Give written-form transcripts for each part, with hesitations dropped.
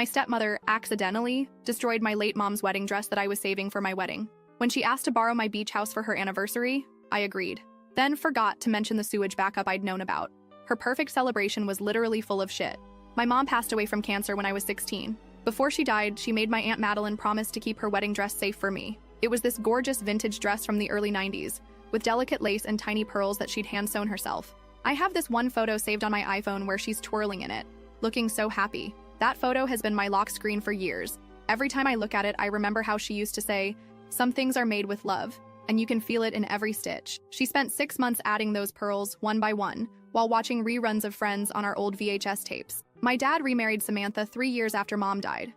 My stepmother accidentally destroyed my late mom's wedding dress that I was saving for my wedding. When she asked to borrow my beach house for her anniversary, I agreed. Then forgot to mention the sewage backup I'd known about. Her perfect celebration was literally full of shit. My mom passed away from cancer when I was 16. Before she died, she made my Aunt Madeline promise to keep her wedding dress safe for me. It was this gorgeous vintage dress from the early 90s, with delicate lace and tiny pearls that she'd hand-sewn herself. I have this one photo saved on my iPhone where she's twirling in it, looking so happy. That photo has been my lock screen for years. Every time I look at it, I remember how she used to say, "Some things are made with love," and you can feel it in every stitch. She spent 6 months adding those pearls one by one, while watching reruns of Friends on our old VHS tapes. My dad remarried Samantha 3 years after Mom died.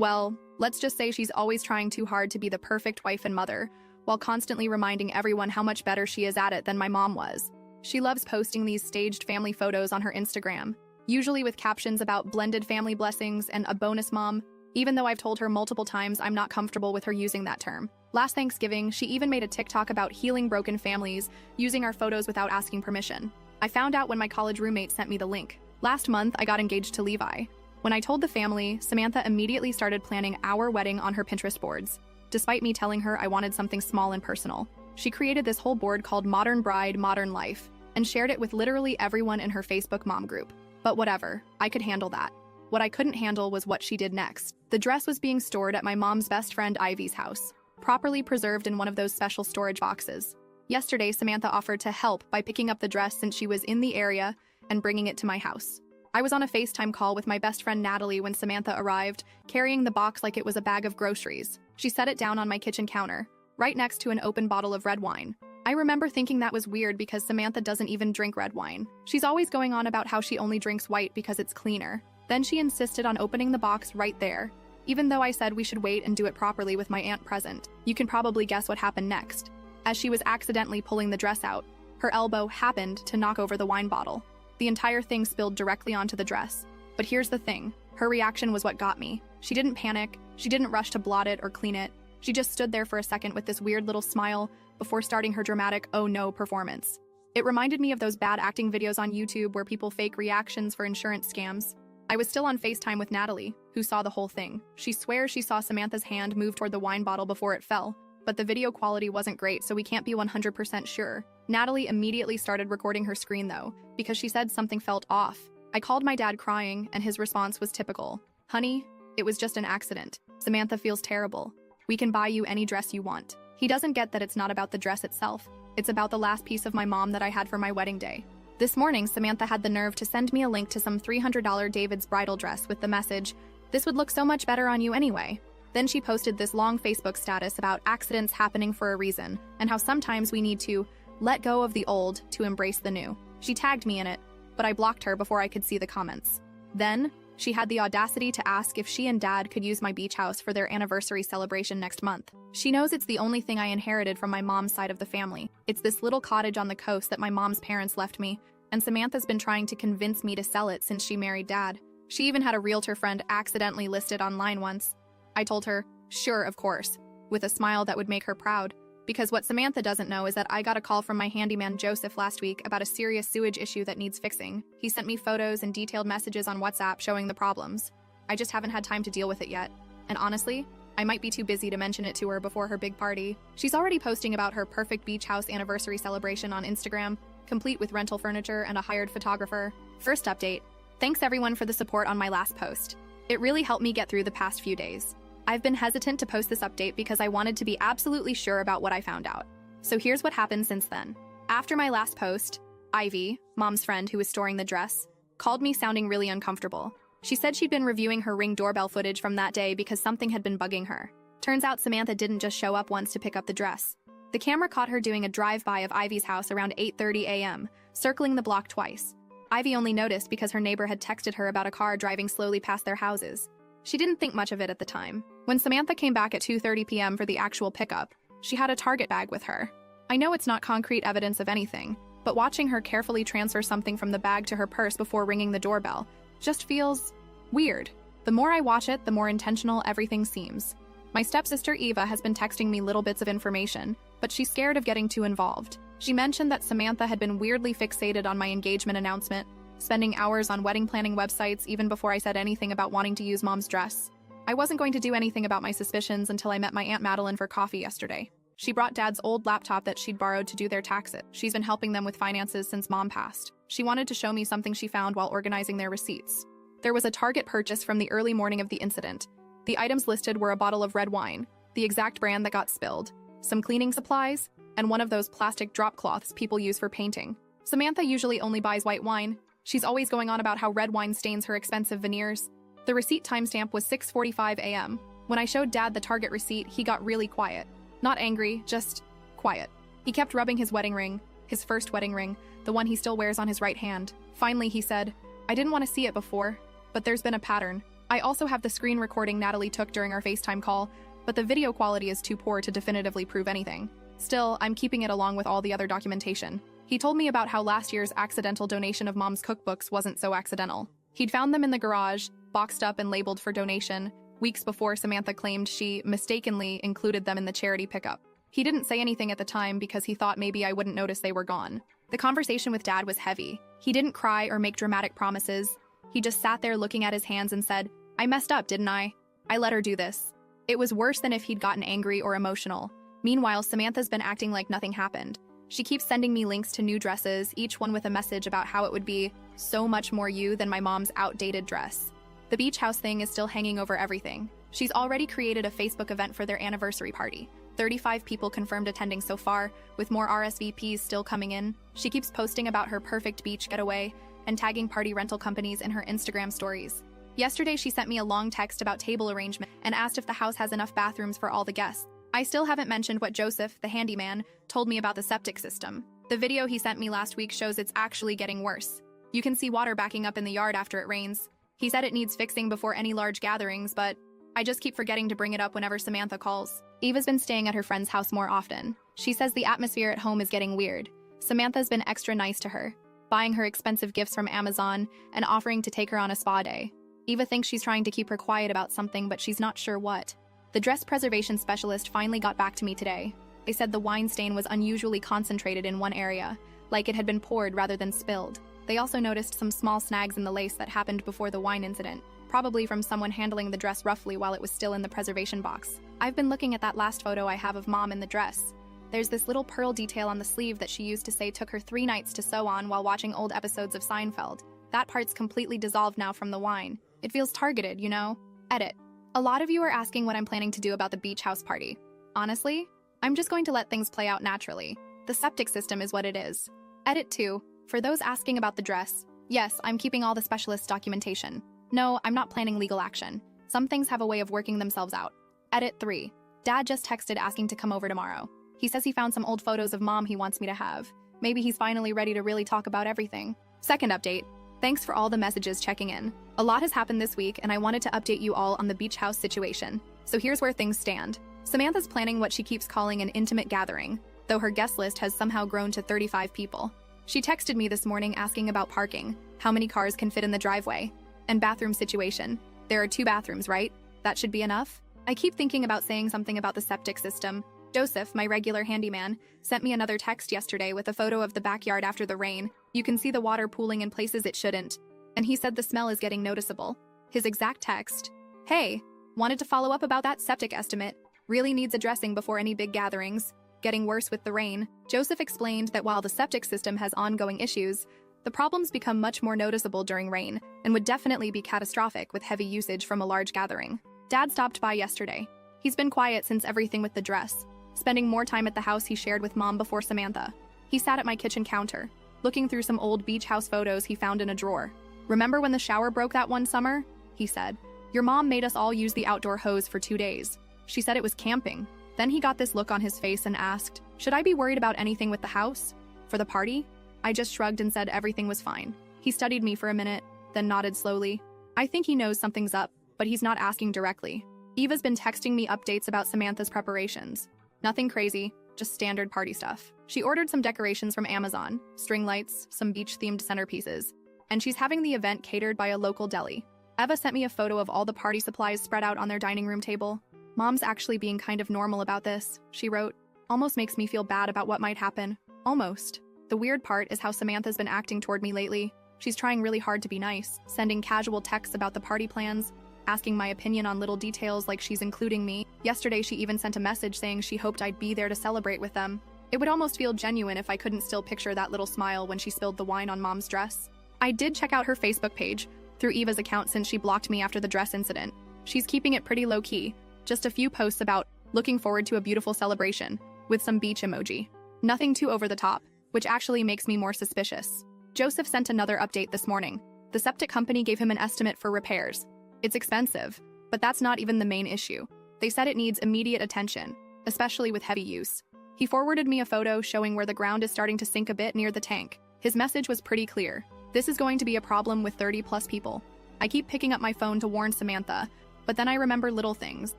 Well, let's just say she's always trying too hard to be the perfect wife and mother, while constantly reminding everyone how much better she is at it than my mom was. She loves posting these staged family photos on her Instagram, usually with captions about blended family blessings and a bonus mom, even though I've told her multiple times I'm not comfortable with her using that term. Last Thanksgiving, she even made a TikTok about healing broken families, using our photos without asking permission. I found out when my college roommate sent me the link. Last month, I got engaged to Levi. When I told the family, Samantha immediately started planning our wedding on her Pinterest boards, despite me telling her I wanted something small and personal. She created this whole board called Modern Bride, Modern Life, and shared it with literally everyone in her Facebook mom group. But whatever, I could handle that. What I couldn't handle was what she did next. The dress was being stored at my mom's best friend Ivy's house, properly preserved in one of those special storage boxes. Yesterday, Samantha offered to help by picking up the dress since she was in the area and bringing it to my house. I was on a FaceTime call with my best friend Natalie when Samantha arrived, carrying the box like it was a bag of groceries. She set it down on my kitchen counter, right next to an open bottle of red wine. I remember thinking that was weird because Samantha doesn't even drink red wine. She's always going on about how she only drinks white because it's cleaner. Then she insisted on opening the box right there, even though I said we should wait and do it properly with my aunt present. You can probably guess what happened next. As she was accidentally pulling the dress out, her elbow happened to knock over the wine bottle. The entire thing spilled directly onto the dress. But here's the thing, her reaction was what got me. She didn't panic, she didn't rush to blot it or clean it. She just stood there for a second with this weird little smile before starting her dramatic "oh no" performance. It reminded me of those bad acting videos on YouTube where people fake reactions for insurance scams. I was still on FaceTime with Natalie, who saw the whole thing. She swears she saw Samantha's hand move toward the wine bottle before it fell, but the video quality wasn't great, so we can't be 100% sure. Natalie immediately started recording her screen though, because she said something felt off. I called my dad crying, and his response was typical. "Honey, it was just an accident. Samantha feels terrible. We can buy you any dress you want." He doesn't get that it's not about the dress itself. It's about the last piece of my mom that I had for my wedding day. This morning, Samantha had the nerve to send me a link to some $300 David's bridal dress with the message, "This would look so much better on you anyway." Then she posted this long Facebook status about accidents happening for a reason, and how sometimes we need to let go of the old to embrace the new. She tagged me in it, but I blocked her before I could see the comments. Then, she had the audacity to ask if she and Dad could use my beach house for their anniversary celebration next month. She knows it's the only thing I inherited from my mom's side of the family. It's this little cottage on the coast that my mom's parents left me, and Samantha's been trying to convince me to sell it since she married Dad. She even had a realtor friend accidentally list it online once. I told her, "Sure, of course," with a smile that would make her proud. Because what Samantha doesn't know is that I got a call from my handyman Joseph last week about a serious sewage issue that needs fixing. He sent me photos and detailed messages on WhatsApp showing the problems. I just haven't had time to deal with it yet. And honestly, I might be too busy to mention it to her before her big party. She's already posting about her perfect beach house anniversary celebration on Instagram, complete with rental furniture and a hired photographer. First update. Thanks everyone for the support on my last post. It really helped me get through the past few days. I've been hesitant to post this update because I wanted to be absolutely sure about what I found out. So here's what happened since then. After my last post, Ivy, Mom's friend who was storing the dress, called me sounding really uncomfortable. She said she'd been reviewing her Ring doorbell footage from that day because something had been bugging her. Turns out Samantha didn't just show up once to pick up the dress. The camera caught her doing a drive-by of Ivy's house around 8:30 a.m., circling the block twice. Ivy only noticed because her neighbor had texted her about a car driving slowly past their houses. She didn't think much of it at the time. When Samantha came back at 2:30 p.m. for the actual pickup, she had a Target bag with her. I know it's not concrete evidence of anything, but watching her carefully transfer something from the bag to her purse before ringing the doorbell just feels weird. The more I watch it, the more intentional everything seems. My stepsister Eva has been texting me little bits of information, but she's scared of getting too involved. She mentioned that Samantha had been weirdly fixated on my engagement announcement, spending hours on wedding planning websites even before I said anything about wanting to use mom's dress. I wasn't going to do anything about my suspicions until I met my Aunt Madeline for coffee yesterday. She brought Dad's old laptop that she'd borrowed to do their taxes. She's been helping them with finances since Mom passed. She wanted to show me something she found while organizing their receipts. There was a Target purchase from the early morning of the incident. The items listed were a bottle of red wine, the exact brand that got spilled, some cleaning supplies, and one of those plastic drop cloths people use for painting. Samantha usually only buys white wine. She's always going on about how red wine stains her expensive veneers. The receipt timestamp was 6:45 a.m. When I showed Dad the Target receipt, he got really quiet. Not angry, just quiet. He kept rubbing his wedding ring, his first wedding ring, the one he still wears on his right hand. Finally, he said, "I didn't want to see it before, but there's been a pattern. I also have the screen recording Natalie took during our FaceTime call, but the video quality is too poor to definitively prove anything. Still, I'm keeping it along with all the other documentation." He told me about how last year's accidental donation of Mom's cookbooks wasn't so accidental. He'd found them in the garage, boxed up and labeled for donation, weeks before Samantha claimed she mistakenly included them in the charity pickup. He didn't say anything at the time because he thought maybe I wouldn't notice they were gone. The conversation with Dad was heavy. He didn't cry or make dramatic promises. He just sat there looking at his hands and said, "I messed up, didn't I? I let her do this." It was worse than if he'd gotten angry or emotional. Meanwhile, Samantha's been acting like nothing happened. She keeps sending me links to new dresses, each one with a message about how it would be so much more you than my mom's outdated dress. The beach house thing is still hanging over everything. She's already created a Facebook event for their anniversary party. 35 people confirmed attending so far, with more RSVPs still coming in. She keeps posting about her perfect beach getaway and tagging party rental companies in her Instagram stories. Yesterday, she sent me a long text about table arrangement and asked if the house has enough bathrooms for all the guests. I still haven't mentioned what Joseph, the handyman, told me about the septic system. The video he sent me last week shows it's actually getting worse. You can see water backing up in the yard after it rains. He said it needs fixing before any large gatherings, but I just keep forgetting to bring it up whenever Samantha calls. Eva's been staying at her friend's house more often. She says the atmosphere at home is getting weird. Samantha's been extra nice to her, buying her expensive gifts from Amazon and offering to take her on a spa day. Eva thinks she's trying to keep her quiet about something, but she's not sure what. The dress preservation specialist finally got back to me today. They said the wine stain was unusually concentrated in one area, like it had been poured rather than spilled. They also noticed some small snags in the lace that happened before the wine incident, probably from someone handling the dress roughly while it was still in the preservation box. I've been looking at that last photo I have of Mom in the dress. There's this little pearl detail on the sleeve that she used to say took her 3 nights to sew on while watching old episodes of Seinfeld. That part's completely dissolved now from the wine. It feels targeted, you know? Edit. A lot of you are asking what I'm planning to do about the beach house party. Honestly, I'm just going to let things play out naturally. The septic system is what it is. Edit 2. For those asking about the dress, yes, I'm keeping all the specialist documentation. No, I'm not planning legal action. Some things have a way of working themselves out. Edit 3. Dad just texted asking to come over tomorrow. He says he found some old photos of Mom he wants me to have. Maybe he's finally ready to really talk about everything. Second update. Thanks for all the messages checking in. A lot has happened this week, and I wanted to update you all on the beach house situation. So here's where things stand. Samantha's planning what she keeps calling an intimate gathering, though her guest list has somehow grown to 35 people. She texted me this morning asking about parking, how many cars can fit in the driveway, and bathroom situation. There are 2 bathrooms, right? That should be enough? I keep thinking about saying something about the septic system. Joseph, my regular handyman, sent me another text yesterday with a photo of the backyard after the rain. You can see the water pooling in places it shouldn't. And he said the smell is getting noticeable. His exact text, "Hey, wanted to follow up about that septic estimate. Really needs addressing before any big gatherings. Getting worse with the rain." Joseph explained that while the septic system has ongoing issues, the problems become much more noticeable during rain and would definitely be catastrophic with heavy usage from a large gathering. Dad stopped by yesterday. He's been quiet since everything with the dress, spending more time at the house he shared with Mom before Samantha. He sat at my kitchen counter, looking through some old beach house photos he found in a drawer. "Remember when the shower broke that one summer?" he said. "Your mom made us all use the outdoor hose for 2 days. She said it was camping." Then he got this look on his face and asked, "Should I be worried about anything with the house? For the party?" I just shrugged and said everything was fine. He studied me for a minute, then nodded slowly. I think he knows something's up, but he's not asking directly. Eva's been texting me updates about Samantha's preparations. Nothing crazy, just standard party stuff. She ordered some decorations from Amazon, string lights, some beach-themed centerpieces, and she's having the event catered by a local deli. Eva sent me a photo of all the party supplies spread out on their dining room table. "Mom's actually being kind of normal about this," she wrote. "Almost makes me feel bad about what might happen. Almost. The weird part is how Samantha's been acting toward me lately. She's trying really hard to be nice, sending casual texts about the party plans, asking my opinion on little details like she's including me. Yesterday, she even sent a message saying she hoped I'd be there to celebrate with them. It would almost feel genuine if I couldn't still picture that little smile when she spilled the wine on Mom's dress. I did check out her Facebook page through Eva's account since she blocked me after the dress incident. She's keeping it pretty low-key, just a few posts about looking forward to a beautiful celebration, with some beach emoji. Nothing too over the top, which actually makes me more suspicious. Joseph sent another update this morning. The septic company gave him an estimate for repairs. It's expensive, but that's not even the main issue. They said it needs immediate attention, especially with heavy use. He forwarded me a photo showing where the ground is starting to sink a bit near the tank. His message was pretty clear. This is going to be a problem with 30+ people. I keep picking up my phone to warn Samantha, but then I remember little things,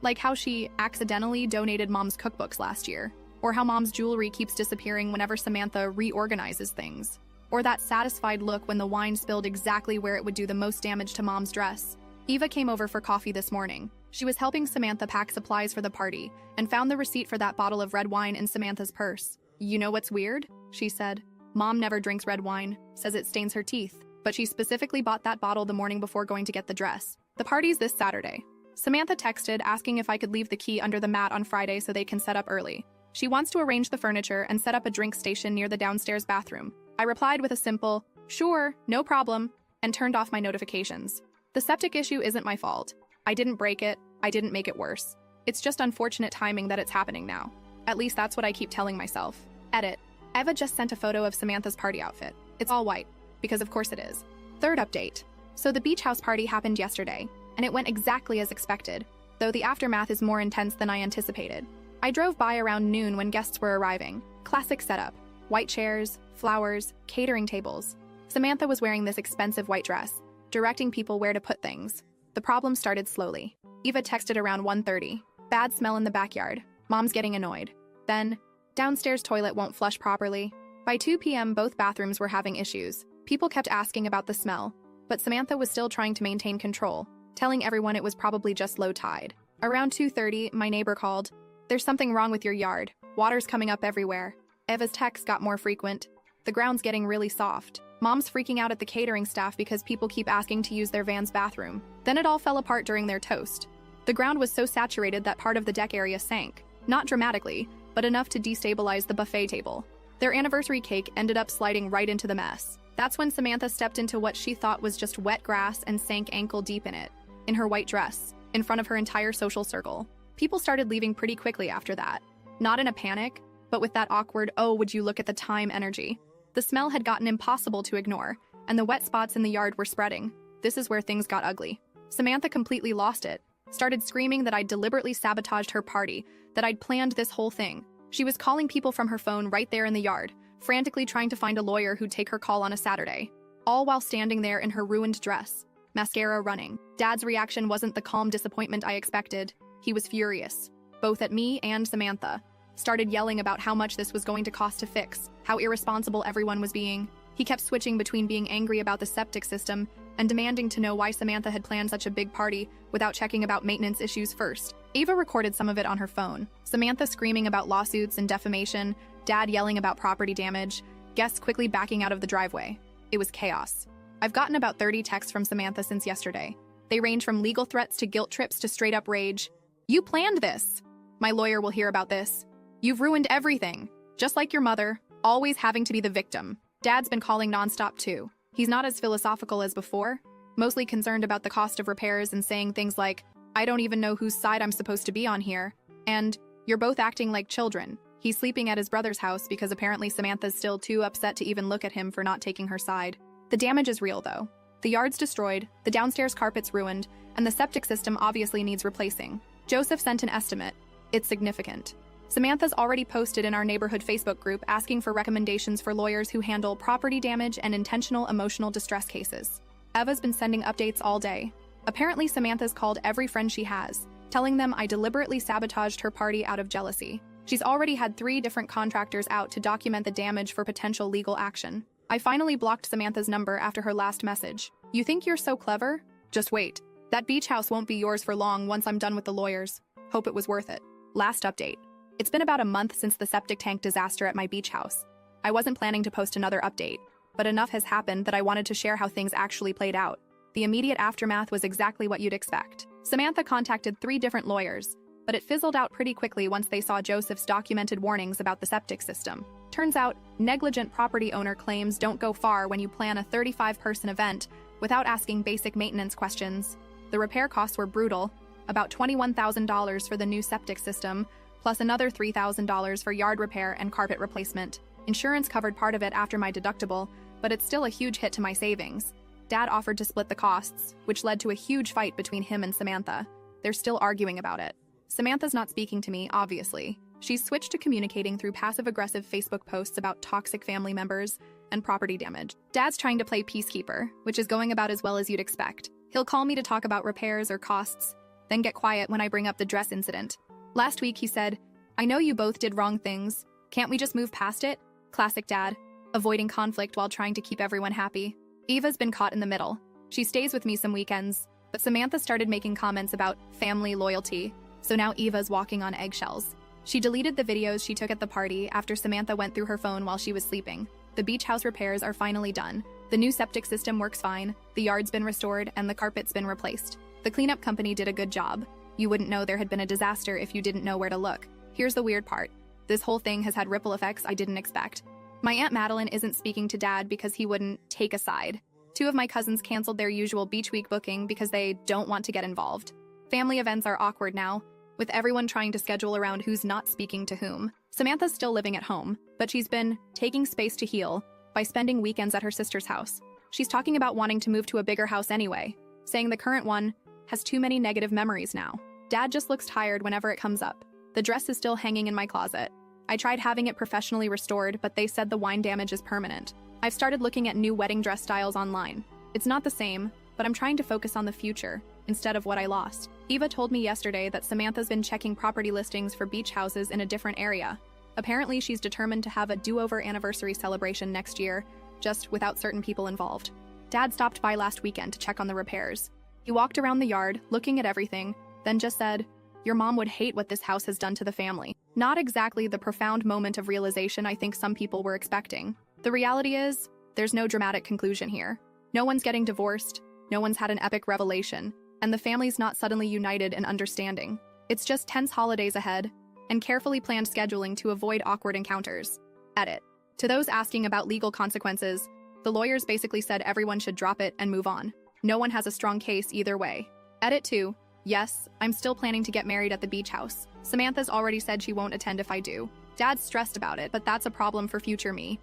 like how she accidentally donated Mom's cookbooks last year, or how Mom's jewelry keeps disappearing whenever Samantha reorganizes things, or that satisfied look when the wine spilled exactly where it would do the most damage to Mom's dress. Eva came over for coffee this morning. She was helping Samantha pack supplies for the party and found the receipt for that bottle of red wine in Samantha's purse. "You know what's weird?" she said. "Mom never drinks red wine, says it stains her teeth, but she specifically bought that bottle the morning before going to get the dress. The party's this Saturday." Samantha texted asking if I could leave the key under the mat on Friday so they can set up early. She wants to arrange the furniture and set up a drink station near the downstairs bathroom. I replied with a simple, "Sure, no problem," and turned off my notifications. The septic issue isn't my fault. I didn't break it, I didn't make it worse. It's just unfortunate timing that it's happening now. At least that's what I keep telling myself. Edit. Eva just sent a photo of Samantha's party outfit. It's all white, because of course it is. Third update. So the beach house party happened yesterday, and it went exactly as expected, though the aftermath is more intense than I anticipated. I drove by around noon when guests were arriving. Classic setup. White chairs, flowers, catering tables. Samantha was wearing this expensive white dress, directing people where to put things. The problem started slowly. Eva texted around 1:30. "Bad smell in the backyard. Mom's getting annoyed." Then, "Downstairs toilet won't flush properly." By 2 p.m., both bathrooms were having issues. People kept asking about the smell, but Samantha was still trying to maintain control, telling everyone it was probably just low tide. Around 2:30, my neighbor called. "There's something wrong with your yard. Water's coming up everywhere." Eva's texts got more frequent. "The ground's getting really soft." Mom's freaking out at the catering staff because people keep asking to use their van's bathroom. Then it all fell apart during their toast. The ground was so saturated that part of the deck area sank. Not dramatically, but enough to destabilize the buffet table. Their anniversary cake ended up sliding right into the mess. That's when Samantha stepped into what she thought was just wet grass and sank ankle deep in it, in her white dress, in front of her entire social circle. People started leaving pretty quickly after that. Not in a panic, but with that awkward, "oh, would you look at the time" energy. The smell had gotten impossible to ignore, and the wet spots in the yard were spreading. This is where things got ugly. Samantha completely lost it, started screaming that I'd deliberately sabotaged her party, that I'd planned this whole thing. She was calling people from her phone right there in the yard, frantically trying to find a lawyer who'd take her call on a Saturday, all while standing there in her ruined dress, mascara running. Dad's reaction wasn't the calm disappointment I expected. He was furious, both at me and Samantha. Started yelling about how much this was going to cost to fix, how irresponsible everyone was being. He kept switching between being angry about the septic system and demanding to know why Samantha had planned such a big party without checking about maintenance issues first. Eva recorded some of it on her phone. Samantha screaming about lawsuits and defamation, Dad yelling about property damage, guests quickly backing out of the driveway. It was chaos. I've gotten about 30 texts from Samantha since yesterday. They range from legal threats to guilt trips to straight up rage. "You planned this. My lawyer will hear about this. You've ruined everything. Just like your mother, always having to be the victim." Dad's been calling nonstop too. He's not as philosophical as before, mostly concerned about the cost of repairs and saying things like, "I don't even know whose side I'm supposed to be on here," and "You're both acting like children." He's sleeping at his brother's house because apparently Samantha's still too upset to even look at him for not taking her side. The damage is real though. The yard's destroyed, the downstairs carpet's ruined, and the septic system obviously needs replacing. Joseph sent an estimate. It's significant. Samantha's already posted in our neighborhood Facebook group asking for recommendations for lawyers who handle property damage and intentional emotional distress cases. Eva's been sending updates all day. Apparently Samantha's called every friend she has, telling them I deliberately sabotaged her party out of jealousy. She's already had 3 different contractors out to document the damage for potential legal action. I finally blocked Samantha's number after her last message. "You think you're so clever? Just wait. That beach house won't be yours for long once I'm done with the lawyers. Hope it was worth it." Last update. It's been about a month since the septic tank disaster at my beach house. I wasn't planning to post another update, but enough has happened that I wanted to share how things actually played out. The immediate aftermath was exactly what you'd expect. Samantha contacted 3 different lawyers, but it fizzled out pretty quickly once they saw Joseph's documented warnings about the septic system. Turns out, negligent property owner claims don't go far when you plan a 35-person event without asking basic maintenance questions. The repair costs were brutal, about $21,000 for the new septic system, plus another $3,000 for yard repair and carpet replacement. Insurance covered part of it after my deductible, but it's still a huge hit to my savings. Dad offered to split the costs, which led to a huge fight between him and Samantha. They're still arguing about it. Samantha's not speaking to me, obviously. She's switched to communicating through passive-aggressive Facebook posts about toxic family members and property damage. Dad's trying to play peacekeeper, which is going about as well as you'd expect. He'll call me to talk about repairs or costs, then get quiet when I bring up the dress incident. Last week he said, "I know you both did wrong things. Can't we just move past it?" Classic Dad, avoiding conflict while trying to keep everyone happy. Eva's been caught in the middle. She stays with me some weekends, but Samantha started making comments about family loyalty, so now Eva's walking on eggshells. She deleted the videos she took at the party after Samantha went through her phone while she was sleeping. The beach house repairs are finally done. The new septic system works fine, the yard's been restored, and the carpet's been replaced. The cleanup company did a good job. You wouldn't know there had been a disaster if you didn't know where to look. Here's the weird part. This whole thing has had ripple effects I didn't expect. My Aunt Madeline isn't speaking to Dad because he wouldn't take a side. 2 of my cousins canceled their usual beach week booking because they don't want to get involved. Family events are awkward now, with everyone trying to schedule around who's not speaking to whom. Samantha's still living at home, but she's been taking space to heal by spending weekends at her sister's house. She's talking about wanting to move to a bigger house anyway, saying the current one has too many negative memories now. Dad just looks tired whenever it comes up. The dress is still hanging in my closet. I tried having it professionally restored, but they said the wine damage is permanent. I've started looking at new wedding dress styles online. It's not the same, but I'm trying to focus on the future instead of what I lost. Eva told me yesterday that Samantha's been checking property listings for beach houses in a different area. Apparently, she's determined to have a do-over anniversary celebration next year, just without certain people involved. Dad stopped by last weekend to check on the repairs. He walked around the yard, looking at everything, then just said, "Your mom would hate what this house has done to the family." Not exactly the profound moment of realization I think some people were expecting. The reality is, there's no dramatic conclusion here. No one's getting divorced, no one's had an epic revelation, and the family's not suddenly united and understanding. It's just tense holidays ahead, and carefully planned scheduling to avoid awkward encounters. Edit. To those asking about legal consequences, the lawyers basically said everyone should drop it and move on. No one has a strong case either way. Edit 2. Yes, I'm still planning to get married at the beach house. Samantha's already said she won't attend if I do. Dad's stressed about it, but that's a problem for future me.